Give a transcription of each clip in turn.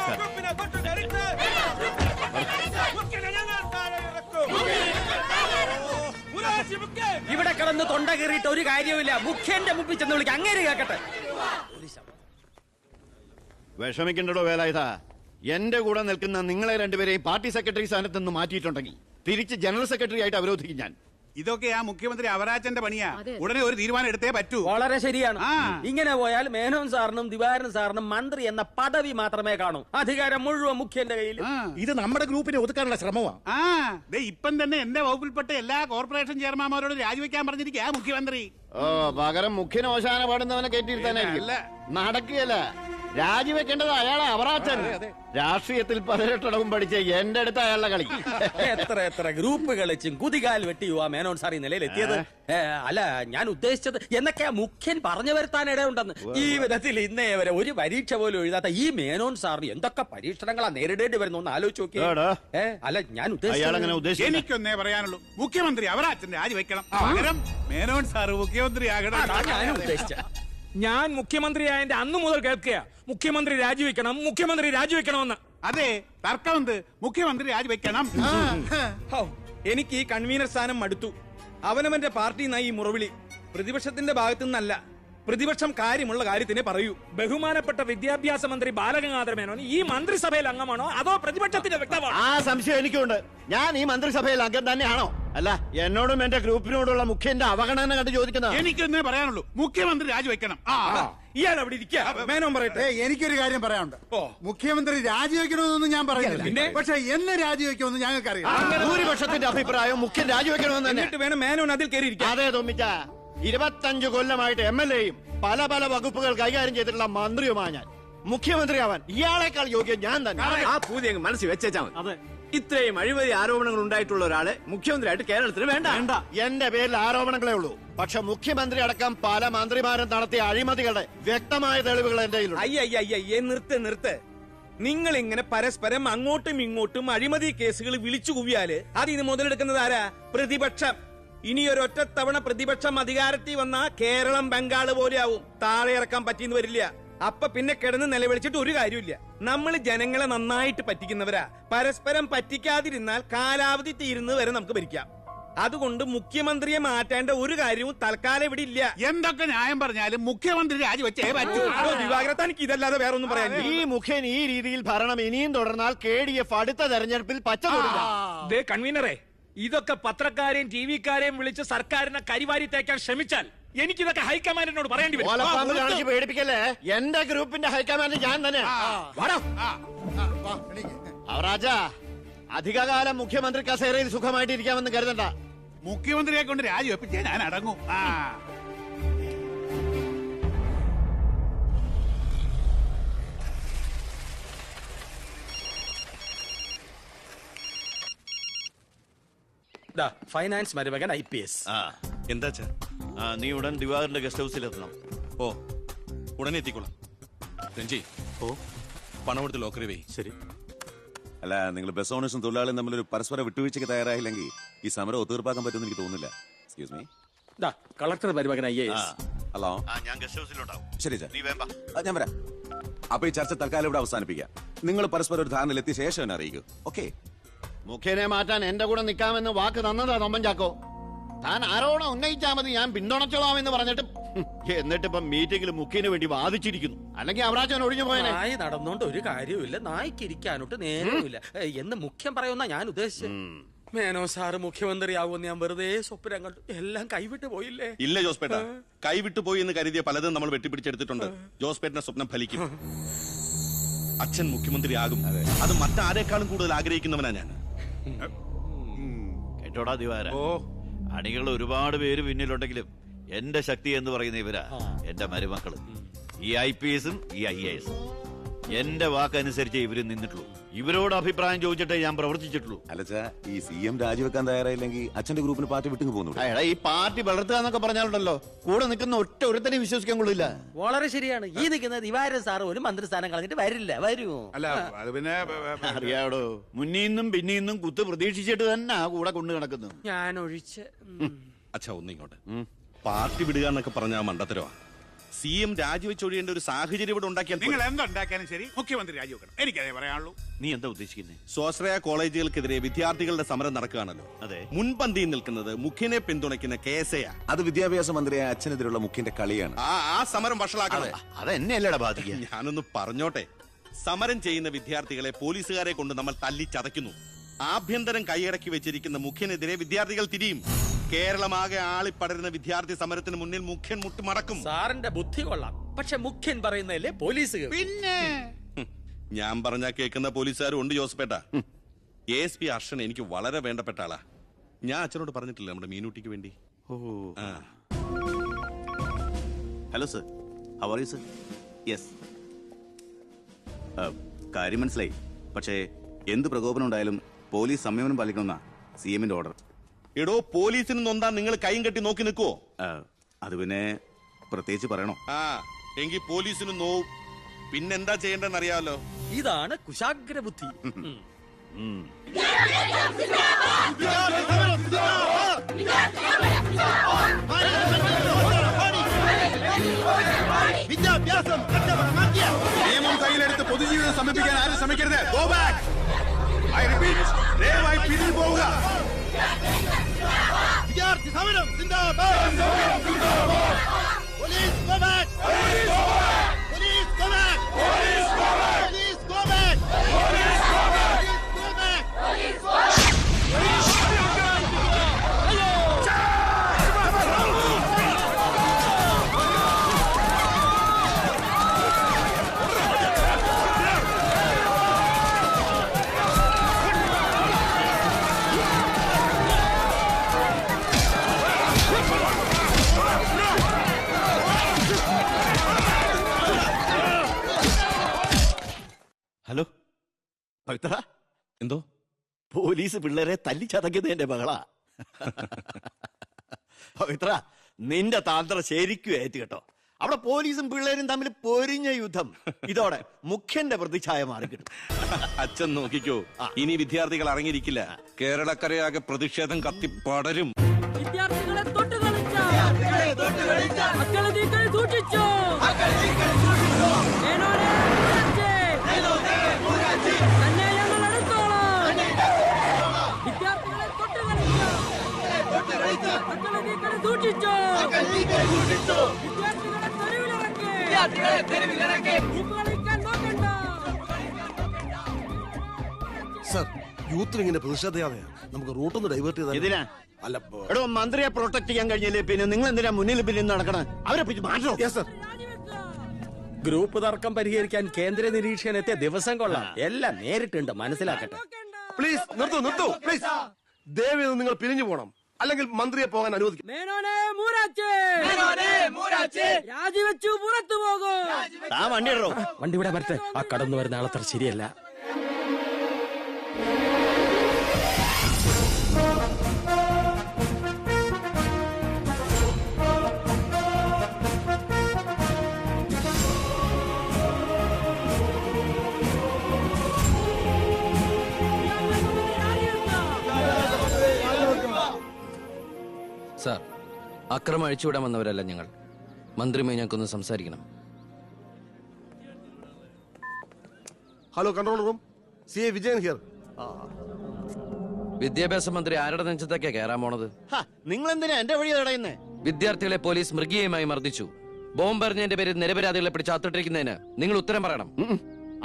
നമസ്കാരം. ഇവിടെ കിടന്ന് തൊണ്ട കയറിയിട്ട് ഒരു കാര്യമില്ല. മുഖ്യന്റെ മുമ്പിൽ ചെന്ന് വിളിക്കാം. അങ്ങനെ കേക്കട്ടെ. വിഷമിക്കണ്ടോ വേലായുധ. എന്റെ കൂടെ നിൽക്കുന്ന നിങ്ങളെ രണ്ടുപേരെയും പാർട്ടി സെക്രട്ടറി സ്ഥാനത്ത് നിന്ന് മാറ്റിയിട്ടുണ്ടെങ്കിൽ തിരിച്ച് ജനറൽ സെക്രട്ടറി ആയിട്ട് അവരോധിക്കും ഞാൻ. ഇതൊക്കെ ആ മുഖ്യമന്ത്രി അവരാജന്റെ പണിയാ. ഉടനെ ഒരു തീരുമാനം എടുത്തേ പറ്റൂ. വളരെ ശരിയാണ്. ഇങ്ങനെ പോയാൽ മേനോൻ സാറിനും ദിവാരൻ സാറിനും മന്ത്രി എന്ന പദവി മാത്രമേ കാണൂ. അധികാരം മുഴുവൻ മുഖ്യന്റെ കയ്യിൽ. ഇത് നമ്മുടെ ഗ്രൂപ്പിനെ ഒതുക്കാനുള്ള ശ്രമമാണ്. ഇപ്പം തന്നെ എന്റെ വകുപ്പിൽപ്പെട്ട എല്ലാ കോർപ്പറേഷൻ ചെയർമാൻമാരോട് രാജിവെക്കാൻ പറഞ്ഞിരിക്കുക മുഖ്യമന്ത്രി. പകരം മുഖ്യന് ഓശാന പാടുന്നവനെ കയറ്റിയിരുത്താനായിരിക്കും. നടക്കുകയല്ല, രാജിവെക്കേണ്ടത് അയാളെ അവറാച്ചൻ. രാഷ്ട്രീയത്തിൽ 18 പഠിച്ച എന്റെ അടുത്ത് അയാളുടെ കളി. എത്ര എത്ര ഗ്രൂപ്പ് കളിച്ചും കുതികാൽ വെട്ടിയോ ആ മേനോൻ സാർ ഈ നിലയിലെത്തിയത്. അല്ല, ഞാൻ ഉദ്ദേശിച്ചത് എന്നൊക്കെയാ മുഖ്യൻ പറഞ്ഞു വരുത്താൻ ഇടയുണ്ടെന്ന്. ഈ വിധത്തിൽ ഇന്നേ വരെ ഒരു പരീക്ഷ പോലും എഴുതാത്ത ഈ മേനോൻ സാറിന് എന്തൊക്കെ പരീക്ഷണങ്ങളാ നേരിടേണ്ടി വരുന്നു ഒന്ന് ആലോചിച്ച് നോക്കിയേ. അല്ല, ഞാൻ ഉദ്ദേശിച്ചത് എനിക്കൊന്നേ പറയാനുള്ളൂ, മുഖ്യമന്ത്രി അവരാച്ചൻ രാജിവെക്കണം. പകരം മേനോൻ സാർ മുഖ്യമന്ത്രി ആകണം. ഞാനും ഉദ്ദേശിച്ച. ഞാൻ മുഖ്യമന്ത്രിയായതിന്റെ അന്നു മുതൽ കേൾക്കുക മുഖ്യമന്ത്രി രാജിവെക്കണം, മുഖ്യമന്ത്രി രാജിവെക്കണമെന്ന്. അതെ, തർക്കമുണ്ട്. മുഖ്യമന്ത്രി രാജിവെക്കണം. എനിക്ക് ഈ കൺവീനർ സ്ഥാനം മടുത്തു. അവനവന്റെ പാർട്ടി ഈ മുറവിളി പ്രതിപക്ഷത്തിന്റെ ഭാഗത്തു നിന്നല്ല, പ്രതിപക്ഷം കാര്യമുള്ള കാര്യത്തിനെ പറയൂ. ബഹുമാനപ്പെട്ട വിദ്യാഭ്യാസ മന്ത്രി ബാലഗംഗാധര മേനോൻ ഈ മന്ത്രിസഭയിൽ അംഗമാണോ അതോ പ്രതിപക്ഷത്തിന്റെ വ്യക്തമാണോ? ആ സംശയം എനിക്കുണ്ട്. ഞാൻ ഈ മന്ത്രിസഭയിൽ അംഗം തന്നെയാണോ? അല്ല, എന്നോടും എന്റെ ഗ്രൂപ്പിനോടുള്ള മുഖ്യന്റെ അവഗണന കണ്ട് ചോദിക്കുന്നത്. എനിക്കൊന്നേ പറയാനുള്ളൂ, മുഖ്യമന്ത്രി രാജിവെക്കണം. ഇയാൾ അവിടെ ഇരിക്കുക. മേനോൻ പറയട്ടെ. എനിക്കൊരു കാര്യം പറയാനുണ്ട്. മുഖ്യമന്ത്രി രാജിവെക്കണമെന്നൊന്നും ഞാൻ പറയുന്നില്ല, പക്ഷെ എന്ന് രാജിവെക്കുമെന്ന് ഞങ്ങൾക്കറിയാം. ഭൂരിപക്ഷത്തിന്റെ അഭിപ്രായം മുഖ്യൻ രാജിവെക്കണമെന്ന് തന്നെ. എന്നിട്ട് വേണം മേനോൻ അതിൽ കയറിയിരിക്കാം. അതെ തോന്നിച്ച 25 കൊല്ലമായിട്ട് MLA-യും പല പല വകുപ്പുകൾ കൈകാര്യം ചെയ്തിട്ടുള്ള മന്ത്രിയുമാണ് ഞാൻ. മുഖ്യമന്ത്രിയാവാൻ ഇയാളെക്കാൾ യോഗ്യം ഞാൻ തന്നെ. ആ പൂതി അങ്ങ് മനസ്സിൽ വെച്ചാൽ മതി. ഇത്രയും അഴിമതി ആരോപണങ്ങൾ ഉണ്ടായിട്ടുള്ള ഒരാളെ മുഖ്യമന്ത്രിയായിട്ട് കേരളത്തിന് വേണ്ട. എന്റെ പേരിൽ ആരോപണങ്ങളേ ഉള്ളൂ. പക്ഷെ മുഖ്യമന്ത്രി അടക്കം പല മന്ത്രിമാരും നടത്തിയ അഴിമതികളുടെ വ്യക്തമായ തെളിവുകൾ എന്റെ കയ്യിലുണ്ട്. അയ്യയ്യേ, നിർത്ത്. നിങ്ങൾ ഇങ്ങനെ പരസ്പരം അങ്ങോട്ടും ഇങ്ങോട്ടും അഴിമതി കേസുകൾ വിളിച്ചു കുവിയാല് അതിന് മുതലെടുക്കുന്നത് ആരാ? പ്രതിപക്ഷം. ഇനിയൊരൊറ്റ തവണ പ്രതിപക്ഷം അധികാരത്തിൽ വന്ന കേരളം ബംഗാള് പോലെയാവും. താഴെ ഇറക്കാൻ പറ്റിയെന്ന് വരില്ല. അപ്പൊ പിന്നെ കിടന്ന് നിലവിളിച്ചിട്ട് ഒരു കാര്യമില്ല. നമ്മൾ ജനങ്ങളെ നന്നായിട്ട് പറ്റിക്കുന്നവരാ. പരസ്പരം പറ്റിക്കാതിരുന്നാൽ കാലാവധി തീരുന്നത് വരെ നമുക്ക് ഭരിക്കാം. അതുകൊണ്ട് മുഖ്യമന്ത്രിയെ മാറ്റേണ്ട ഒരു കാര്യവും തൽക്കാലം ഇവിടെ ഇല്ല. എന്തൊക്കെ ന്യായം പറഞ്ഞാലും മുഖ്യമന്ത്രി രാജിവെച്ചേ പറ്റൂ. ദിവാകര, തനിക്ക് ഇതല്ലാതെ വേറെ ഒന്നും പറയാൻ. ഈ മുഖ്യൻ ഈ രീതിയിൽ ഭരണം ഇനിയും തുടർന്നാൽ KDF അടുത്ത തെരഞ്ഞെടുപ്പിൽ പച്ച തൊടില്ല. കൺവീനറെ, ഇതൊക്കെ പത്രക്കാരെയും TV-ക്കാരെയും വിളിച്ച് സർക്കാരിനെ കരിവാരി തേക്കാൻ ശ്രമിച്ചാൽ എനിക്കിതൊക്കെ ഹൈക്കമാൻഡിനോട് പറയേണ്ടി വരും. പേടിപ്പിക്കല്ലേ. എന്റെ ഗ്രൂപ്പിന്റെ ഹൈക്കമാൻഡ് ഞാൻ തന്നെ. അവറാജ, അധികകാലം മുഖ്യമന്ത്രി കസേരയിൽ സുഖമായിട്ട് ഇരിക്കാമെന്ന് കരുതണ്ട. മുഖ്യമന്ത്രിയെ കൊണ്ട് രാജിവെപ്പിച്ചേ ഞാൻ അടങ്ങും. ഫൈനാൻസ് മരുമകൻ IPS. എന്താ നീ ഉടൻ ദിവാകരന്റെ ഗസ്റ്റ് ഹൗസിൽ എത്തണം. ഓ, ഉടനെ എത്തിക്കോളാം. രഞ്ജി, പണം കൊടുത്ത് ലോക്കറി വേ. ശരി. അല്ല, നിങ്ങൾ ബസ് ഓണേഴ്സും തൊഴിലാളിയും തമ്മിലൊരു പരസ്പര വിട്ടുവീഴ്ചയ്ക്ക് തയ്യാറായില്ലെങ്കിൽ ഈ സമരം ഒത്തീർപ്പാക്കാൻ പറ്റുമെന്ന് എനിക്ക് തോന്നുന്നില്ല. Excuse me. കളക്ടർ മരുമകൻ IAS. ഹലോ. ഞാൻ ഗസ്റ്റ് ഹൗസിലുണ്ടാവും. ശരി സാർ, നീ വേണ്ട. ഞാൻ വരാം. അപ്പൊ ഈ ചർച്ച തൽക്കാലം ഇവിടെ അവസാനിപ്പിക്കാം. നിങ്ങൾ പരസ്പരം ഒരു ധാരണയിലെത്തിയ ശേഷം എന്നെ അറിയിക്കൂ. ഓക്കെ? മുഖ്യനെ മാറ്റാൻ എന്റെ കൂടെ നിൽക്കാമെന്ന് വാക്ക് തന്നതാ തൊമ്മൻ ചാക്കോ. താൻ ആരോണം ഉന്നയിച്ചാ മതി, ഞാൻ പിന്തുണച്ചോളാമെന്ന് പറഞ്ഞിട്ട് എന്നിട്ടിപ്പൊ മീറ്റിംഗിൽ മുഖ്യന് വേണ്ടി വാദിച്ചിരിക്കുന്നു. അല്ലെങ്കിൽ അവരാജൻ ഒഴിഞ്ഞു പോയനെ. നായി നടന്നോണ്ട് ഒരു കാര്യമില്ല, നായ്ക്ക് ഇരിക്കാനോട്ട് നേരമില്ല എന്ന് മുഖ്യം പറയുന്ന ഞാൻ ഉദ്ദേശിച്ചത്. മേനോ സാറ് മുഖ്യമന്ത്രിയാവുമെന്ന് ഞാൻ വെറുതെ സ്വപ്നം കണ്ടു. എല്ലാം കൈവിട്ട് പോയില്ലേ? ഇല്ല ജോസ്പേട്ട, കൈവിട്ടു പോയി എന്ന് കരുതിയ പലതും നമ്മൾ വെട്ടിപ്പിടിച്ചെടുത്തിട്ടുണ്ട്. ജോസ്പേട്ടന്റെ സ്വപ്നം ഫലിക്കും. അച്ഛൻ മുഖ്യമന്ത്രിയാകും. അത് മറ്റാരേക്കാളും കൂടുതൽ ആഗ്രഹിക്കുന്നവനാ ഞാൻ. കേട്ടോടാ ദിവാര, അണികൾ ഒരുപാട് പേര് പിന്നിലുണ്ടെങ്കിലും എന്റെ ശക്തി എന്ന് പറയുന്ന ഇവരാ എന്റെ മരുമക്കള്. ഈ IPS-ഉം ഈ IAS-ഉം എന്റെ വാക്കനുസരിച്ച് ഇവര് നിന്നിട്ടുള്ളൂ. ഇവരോട് അഭിപ്രായം ചോദിച്ചിട്ടേ ഞാൻ പ്രവർത്തിച്ചിട്ടുള്ളൂ. അല്ലച്ചാ, ഈ CM രാജിവെക്കാൻ തയ്യാറായില്ലെങ്കിൽ അച്ഛന്റെ ഗ്രൂപ്പിന് പാർട്ടി വിട്ടു പോകുന്നു. ഈ പാർട്ടി വളർത്തുക എന്നൊക്കെ പറഞ്ഞാലുണ്ടല്ലോ, കൂടെ നിൽക്കുന്ന ഒറ്റ ഒരുത്തനെ വിശ്വസിക്കാൻ കൊള്ളില്ല. വളരെ ശരിയാണ്. ഈ നിൽക്കുന്ന ദിവാരൻ സാറ് ഒരു മന്ത്രിസ്ഥാനം കളഞ്ഞിട്ട് വരൂ. അല്ല, അത് പിന്നെ അറിയാടോ, മുന്നീന്നും പിന്നീന്നും കുത്ത് പ്രതീക്ഷിച്ചിട്ട് തന്നെ ആ കൂടെ കൊണ്ടു കിടക്കുന്നു. ഞാൻ ഒഴിച്ച്. അച്ഛാ, ഒന്നിങ്ങോട്ട്. പാർട്ടി വിടുക എന്നൊക്കെ പറഞ്ഞ മണ്ടത്തരവാ. CM രാജിവെച്ചൊഴിയേണ്ട ഒരു സാഹചര്യം ഇവിടെ ഉണ്ടാക്കിയാൽ നിങ്ങൾ പോരെ? എന്തുണ്ടാക്കിയാലും ശരി മുഖ്യമന്ത്രി രാജിവെക്കണം. എനിക്കതേ പറയാനുള്ളൂ. നീ എന്താ ഉദ്ദേശിക്കുന്നത്? സ്വാശ്രയ കോളേജുകൾക്കെതിരെ വിദ്യാർത്ഥികളുടെ സമരം നടക്കുകയാണല്ലോ. അതെ. മുൻപന്തിയിൽ നിൽക്കുന്നത് മുഖ്യനെ പിന്തുണയ്ക്കുന്ന കേസയാ. അത് വിദ്യാഭ്യാസ മന്ത്രിയായ അച്ഛനെതിരുള്ള മുഖ്യന്റെ കളിയാണ്. ആ സമരം വഷളാക്കണം. അതെന്നെയല്ലടാ ബാധിക്കുക. ഞാനൊന്ന് പറഞ്ഞോട്ടെ. സമരം ചെയ്യുന്ന വിദ്യാർത്ഥികളെ പോലീസുകാരെ കൊണ്ട് നമ്മൾ തല്ലി ചതയ്ക്കുന്നു. ആഭ്യന്തരം കൈയടക്കി വെച്ചിരിക്കുന്ന മുഖ്യനെതിരെ വിദ്യാർത്ഥികൾ തിരിയും. കേരളമാകെ ആളിപ്പടരുന്ന വിദ്യാർത്ഥി സമരത്തിന് മുന്നിൽ മുഖ്യൻ മുട്ടുമടക്കും. സാറിന്റെ ബുദ്ധി കൊള്ളാം, പക്ഷെ മുഖ്യൻ പറയുന്നതല്ലേ പോലീസ് കേൾക്കൂ. പിന്നെ ഞാൻ പറഞ്ഞാ കേൾക്കുന്ന പോലീസുകാരും ഉണ്ട് ജോസഫേട്ട. ASP അർഷൻ എനിക്ക് വളരെ വേണ്ടപ്പെട്ട ആളാ. ഞാൻ അച്ഛനോട് പറഞ്ഞിട്ടില്ല നമ്മുടെ മീനൂട്ടിക്ക് വേണ്ടി. ആ. Hello sir, how are you sir? Yes, കാര്യം മനസ്സിലായി. പക്ഷേ എന്ത് പ്രകോപനം ഉണ്ടായാലും പോലീസ് സംയമനം പാലിക്കണമെന്നാ CMന്റെ ഓർഡർ. എടോ, പോലീസിന് നൊന്താ നിങ്ങൾ കൈയും കെട്ടി നോക്കി നിൽക്കുവോ? അത് പിന്നെ പ്രത്യേകിച്ച് പറയണോ? ആ, എങ്കിൽ പോലീസിന് നോവും. പിന്നെന്താ ചെയ്യേണ്ടെന്ന് അറിയാമല്ലോ. ഇതാണ് കുശാഗ്ര ബുദ്ധി. നിയമം കയ്യിലെടുത്ത് പൊതുജീവിതം സമീപിക്കാൻ ആരും ശ്രമിക്കരുത്. Go back. I repeat, ദയവായി പിന്നിൽ പോവുക. വിദ്യാർത്ഥി സമരം സിന്ദാബാദ്. Police go back. Police go back. Police go back. Police go back. Police go back. Police go back. Police go back. Hello Pavithra, എന്തോ പോലീസ് പിള്ളേരെ തല്ലിച്ചതക്കിയതിന്റെ ബഹളാ. പവിത്ര, നിന്റെ താന്ത്ര ശരിക്കും ഏറ്റ് കേട്ടോ. അവിടെ പോലീസും പിള്ളേരും തമ്മിൽ പൊരിഞ്ഞ യുദ്ധം. ഇതോടെ മുഖ്യന്റെ പ്രതിച്ഛായ മാറിക്കിട്ടും. അച്ഛൻ നോക്കിക്കോ, ഇനി വിദ്യാർത്ഥികൾ ഇറങ്ങിയിരിക്കില്ല. കേരളക്കരയാകെ പ്രതിഷേധം കത്തിപ്പടരും. വിദ്യാർത്ഥികളെ തൊട്ട് കളിച്ച മക്കളെ നീക്കൾ സൂക്ഷിച്ചോ. തന്നെ ഞങ്ങൾ എടുത്തോളാം. വിദ്യാർത്ഥികളെ തൊട്ട് കളിച്ച മക്കളെ നീക്കൾ സൂക്ഷിച്ചോ. വിദ്യാർത്ഥികളെ തെരുവിലിറങ്ങി ഗ്രൂപ്പ് കളിക്കാൻ നോക്കണ്ട. സർ, യൂത്തിനിങ്ങനെ പ്രതിഷേധയാതെ നമുക്ക് റൂട്ടൊന്ന് ഡൈവേർട്ട് ചെയ്താൽ. ഇതിനാ അല്ല, എടോ, മന്ത്രിയെ പ്രൊട്ടക്ട് ചെയ്യാൻ കഴിഞ്ഞില്ലേ പിന്നെ നിങ്ങൾ എന്തിനാ മുന്നിൽ പിന്നിൽ നടക്കണം? അവരെ പിടിച്ച് മാറ്റോ? Yes sir. ഗ്രൂപ്പ് തർക്കം പരിഹരിക്കാൻ കേന്ദ്ര നിരീക്ഷകൻ എത്തിയ ദിവസം കൊള്ളാം. എല്ലാം നേരിട്ടുണ്ട്, മനസ്സിലാക്കട്ടെ. പ്ലീസ് നിർത്തൂ പ്ലീസ്. ദയവ് നിങ്ങൾ പിരിഞ്ഞു പോകണം, അല്ലെങ്കിൽ മന്ത്രിയെ പോകാൻ അനുവദിക്കും. മേനോനെ മൂരാച്ചേ രാജിവെച്ചു പുറത്തു പോകും. ആ വണ്ടി ഇടോ. വണ്ടി ഇവിടെ വരട്ടെ. ആ കടന്നു വരുന്ന ആളത്ര ശരിയല്ല. സാർ, അക്രമം അഴിച്ചുവിടാൻ വന്നവരല്ല ഞങ്ങൾ. മന്ത്രിയുമായി ഞങ്ങൾക്കൊന്ന് സംസാരിക്കണം. Hello, control room, CA Vijayan here. വിദ്യാഭ്യാസ മന്ത്രി ആരുടെ നെഞ്ചത്തൊക്കെയാ കയറാൻ പോണത്? നിങ്ങൾ എന്തിനാ എന്റെ വഴി തടയുന്നേ? വിദ്യാർത്ഥികളെ പോലീസ് മൃഗീയമായി മർദ്ദിച്ചു. ബോംബെറിഞ്ഞതിന്റെ പേരിൽ നിരപരാധികളെ പിടിച്ച് അത്തിട്ടിരിക്കുന്നതിന് നിങ്ങൾ ഉത്തരം പറയണം.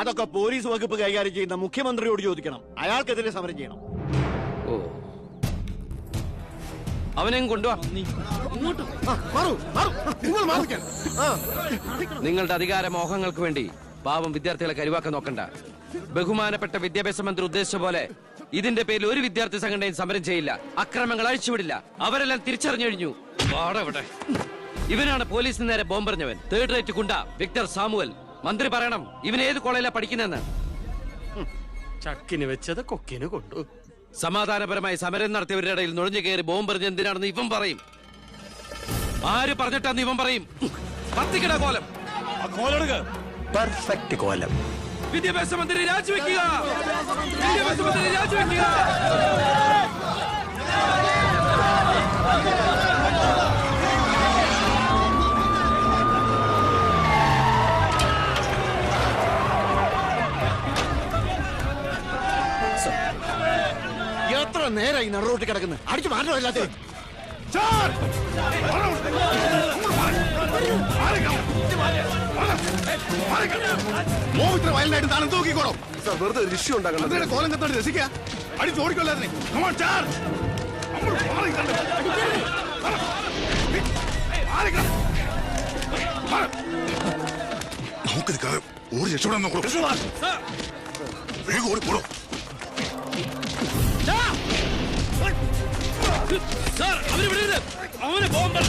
അതൊക്കെ പോലീസ് വകുപ്പ് കൈകാര്യം ചെയ്യുന്ന മുഖ്യമന്ത്രിയോട് ചോദിക്കണം. അയാൾക്കെതിരെ സമരം ചെയ്യണം. ഓ, അവനെയും കൊണ്ടുവാ. നിങ്ങളുടെ അധികാര മോഹങ്ങൾക്ക് വേണ്ടി പാവം വിദ്യാർത്ഥികളെ കരുവാക്കാൻ നോക്കണ്ട. ബഹുമാനപ്പെട്ട വിദ്യാഭ്യാസ മന്ത്രി ഉദ്ദേശിച്ച പോലെ ഇതിന്റെ പേരിൽ ഒരു വിദ്യാർത്ഥി സംഘടനയും സമരം ചെയ്യില്ല. അക്രമങ്ങൾ അഴിച്ചുവിടില്ല. അവരെല്ലാം തിരിച്ചറിഞ്ഞു കഴിഞ്ഞു. ഇവനാണ് പോലീസിന് നേരെ ബോംബെറിഞ്ഞവൻ. 3rd റേറ്റ് ഗുണ്ട വിക്ടർ സാമുവൽ. മന്ത്രി പറയണം ഇവൻ ഏത് കോളേജിലാ പഠിക്കുന്നതെന്ന്. ചക്കിന് വെച്ചത് കൊക്കിന് കൊണ്ടു. സമാധാനപരമായി സമരം നടത്തിയവരുടെ ഇടയിൽ നുഴഞ്ഞു കയറി ബോംബെറിഞ്ഞ എന്തിനാണെന്ന് ഇവൻ പറയും. ആര് പറഞ്ഞിട്ടാന്ന് ഇവൻ പറയും. പത്തിക്കിട കോലം. പെർഫെക്റ്റ് കോലം. വിദ്യാഭ്യാസ മന്ത്രി രാജിവെക്കുക. വിദ്യാഭ്യാസ മന്ത്രി രാജിവെക്കുക. ഈ നടുറോട്ടി കിടക്കുന്നത് അടിച്ചു മാറ്റോ എല്ലാத்தைയും വയലിനായിട്ട് താനും തൂക്കിക്കോളൂ സാർ വെറുതെ ഒരു ഇഷ്യൂ ഉണ്ടാക്കണം കോലം കത്തോട് രസിക്കുക അടിച്ചു ഓടിക്കൊല്ലാതെ നമുക്ക് ഓടി രക്ഷപ്പെടാൻ നോക്കൂ വേഗം ഓടിക്കോളൂ അവനെ ബോംബ്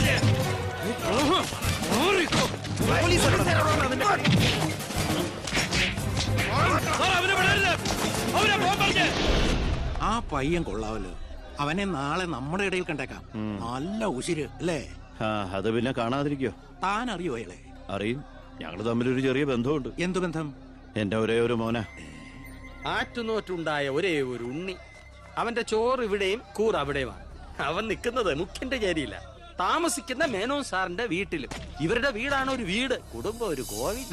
ആ പയ്യൻ കൊള്ളാവല്ലോ അവനെ നാളെ നമ്മുടെ ഇടയിൽ കണ്ടേക്കാം നല്ല ഉശിര് അല്ലേ അത് പിന്നെ കാണാതിരിക്കോ? താൻ അറിയോ അയാളെ? അറിയും. ഞങ്ങൾ തമ്മിലൊരു ചെറിയ ബന്ധമുണ്ട്. എന്തു ബന്ധം? എന്റെ ഒരേ ഒരു മോന. ആറ്റുനോറ്റുണ്ടായ ഒരേ ഒരു ഉണ്ണി. അവന്റെ ചോറ് ഇവിടെയും കൂറ് അവിടെയുമാണ്. അവൻ നിൽക്കുന്നത് മുഖ്യന്റെ ചേരിയില്ല, താമസിക്കുന്ന മേനോൻ സാറിന്റെ വീട്ടിലും. ഇവരുടെ വീടാണ് ഒരു വീട്, കുടുംബം ഒരു കോഴി.